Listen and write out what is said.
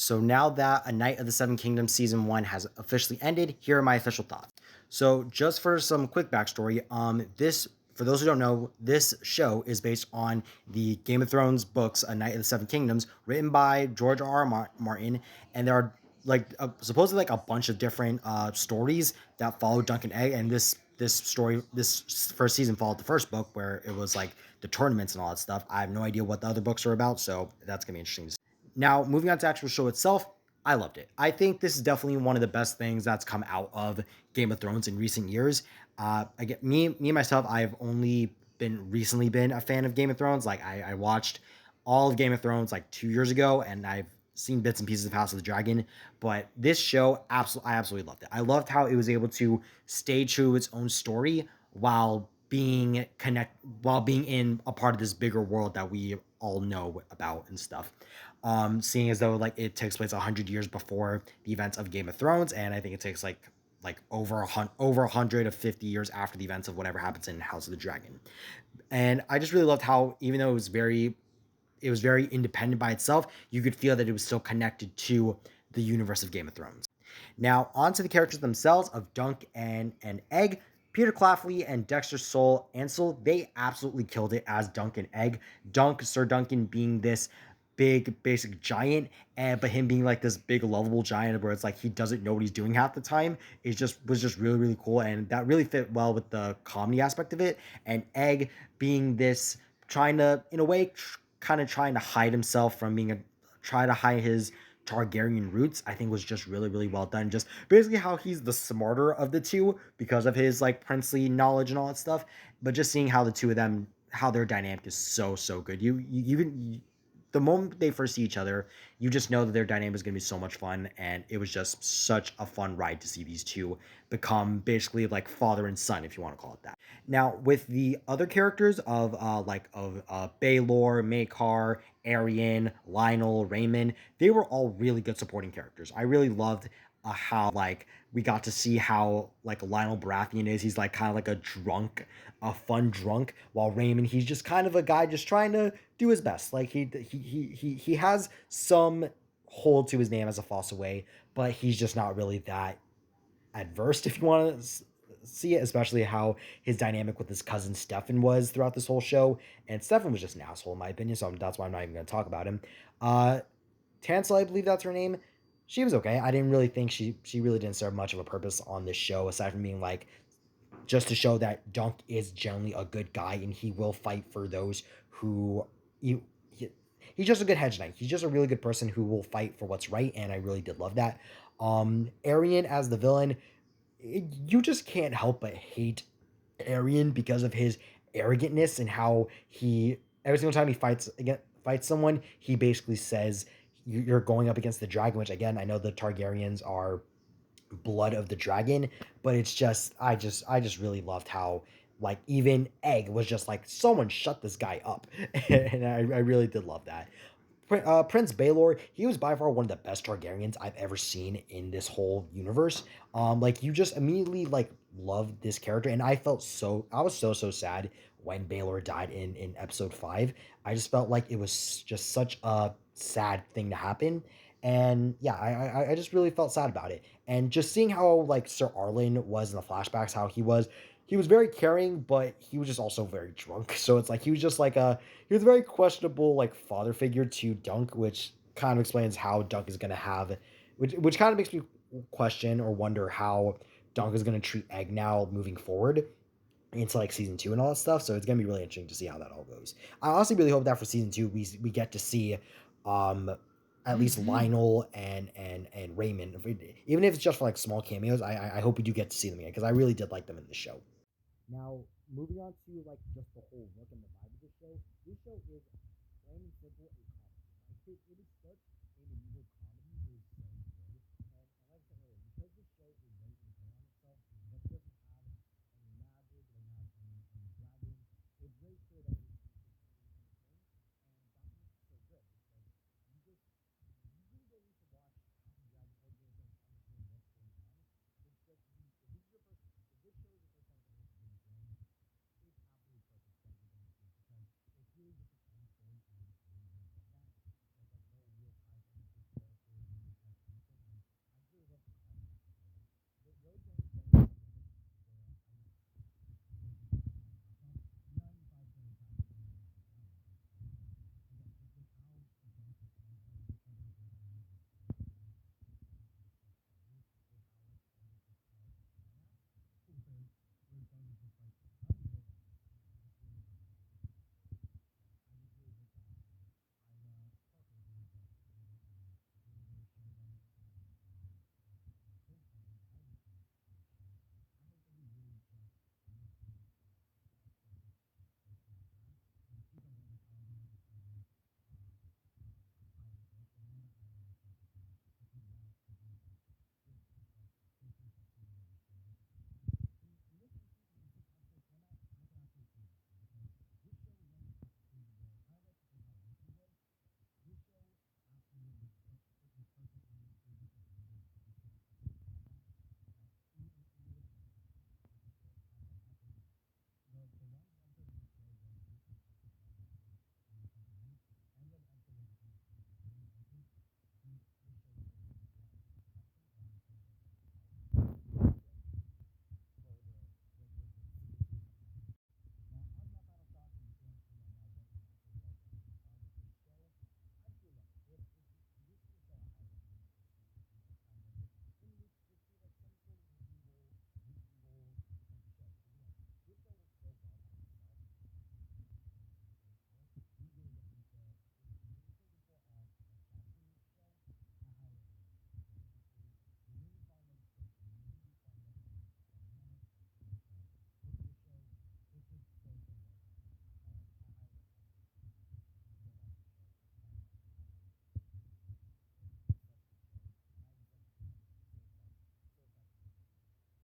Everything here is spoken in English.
So now that A Knight of the Seven Kingdoms season one has officially ended, here are my official thoughts. So just for some quick backstory, this for those who don't know, this show is based on the Game of Thrones books, A Knight of the Seven Kingdoms, written by George R. R. Martin, and there are supposedly like a bunch of different stories that follow Dunk and Egg, and this first season followed the first book where it was like the tournaments and all that stuff. I have no idea what the other books are about, so that's gonna be interesting to see. Now, moving on to the actual show itself, I loved it. I think this is definitely one of the best things that's come out of Game of Thrones in recent years. I get me myself. I've only been recently been a fan of Game of Thrones. Like I watched all of Game of Thrones like 2 years ago, and I've seen bits and pieces of House of the Dragon. But this show, I absolutely loved it. I loved how it was able to stay true to its own story while being in a part of this bigger world that we all know about and stuff. Seeing as though like it takes place 100 years before the events of Game of Thrones, and I think it takes like over 150 years after the events of whatever happens in House of the Dragon. And I just really loved how, even though it was very independent by itself, you could feel that it was still connected to the universe of Game of Thrones. Now, on to the characters themselves of Dunk and Egg. Peter Clafley and Dexter Soul Ansel, they absolutely killed it as Dunk and Egg. Sir Duncan being this big, basic giant, but him being like this big, lovable giant where it's like he doesn't know what he's doing half the time, was just really, really cool, and that really fit well with the comedy aspect of it. And Egg being this trying to, in a way, kind of trying to hide himself from try to hide his Targaryen roots, I think was just really, really well done. Just basically how he's the smarter of the two because of his like princely knowledge and all that stuff. But just seeing how the two of them, how their dynamic is so, so good. The moment they first see each other, you just know that their dynamic is going to be so much fun. And it was just such a fun ride to see these two become basically like father and son, if you want to call it that. Now, with the other characters of Baelor, Maekar, Arian, Lionel, Raymond, they were all really good supporting characters. I really loved how like we got to see how like Lionel Baratheon is. He's like kind of like a fun drunk, while Raymond, he's just kind of a guy just trying to do his best. Like he has some hold to his name as a Foss away, but he's just not really that adverse, if you want to see it, especially how his dynamic with his cousin Stefan was throughout this whole show. And Stefan was just an asshole, in my opinion, so that's why I'm not even going to talk about him. Uh, Tansel, I believe that's her name. She was okay. I didn't really think she really didn't serve much of a purpose on this show, aside from being like just to show that Dunk is generally a good guy and he will fight for those who he's just a good hedge knight. He's just a really good person who will fight for what's right, and I really did love that. Arian as the villain, you just can't help but hate Arian because of his arrogantness and how he every single time he fights someone, he basically says you're going up against the dragon. Which again, I know the Targaryens are blood of the dragon, but it's just I just really loved how like even Egg was just like someone shut this guy up, and I really did love that. Prince Baelor, he was by far one of the best Targaryens I've ever seen in this whole universe. Like you just immediately like loved this character, and I was so sad when Baelor died in episode 5. I just felt like it was just such a sad thing to happen, and yeah, I just really felt sad about it. And just seeing how like Sir Arlen was in the flashbacks, how he was very caring, but he was just also very drunk. So it's like he was a very questionable like father figure to Dunk, which kind of explains how Dunk is gonna have, which kind of makes me question or wonder how Dunk is gonna treat Egg now moving forward into like season 2 and all that stuff. So it's gonna be really interesting to see how that all goes. I honestly really hope that for season 2 we get to see um at least Lionel and Raymond, even if it's just for like small cameos. I hope we do get to see them again because I really did like them in the show. Now, moving on to like just the whole look and the vibe of the show. This show is plain and simple a comedy. Like, it is